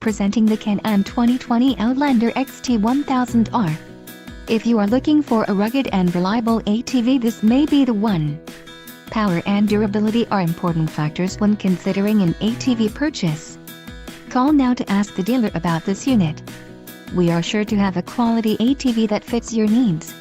Presenting the Can-Am 2020 Outlander XT 1000R. If you are looking for a rugged and reliable ATV, this may be the one. Power and durability are important factors when considering an ATV purchase. Call now to ask the dealer about this unit. We are sure to have a quality ATV that fits your needs.